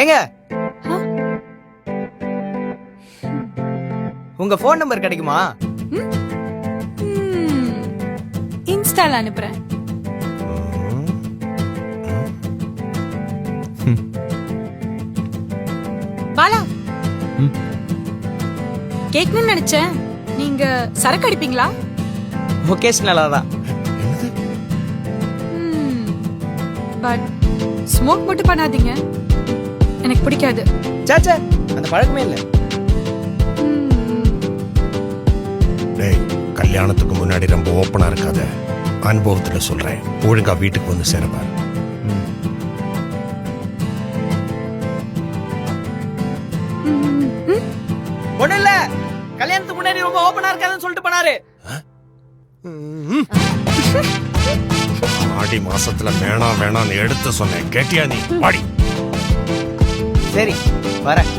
ஏங்க உங்க phone number கிடைக்குமா? இன்ஸ்டால அனுப்புறேன். பாலா, கேட்கணும்னு நினைச்சேன். நீங்க சரக்கு அடிப்பீங்களா? ஒகேஷனலா தான். பட் ஸ்மோக் மட்டும் பண்ணாதீங்க, எனக்கு பிடிக்காது. சாச்சா அந்த பழக்கமே இல்லை. டேய், கல்யாணத்துக்கு முன்னாடி ரொம்ப ஓப்பனா இருக்காத. அனுபவத்துல சொல்றேன், ஒழுங்கா வீட்டுக்கு வந்து சேரப்பாரு. ஒண்ணு இல்ல, கல்யாணத்துக்கு முன்னாடி ரொம்ப ஓப்பனா இருக்காதுன்னு சொல்லிட்டு பண்ணாரு. ஆடி மாசத்துல வேணாம் வேணாம்னு எடுத்து சொன்னேன், கேட்டியா நீ? பாடி. சரி வரேன்.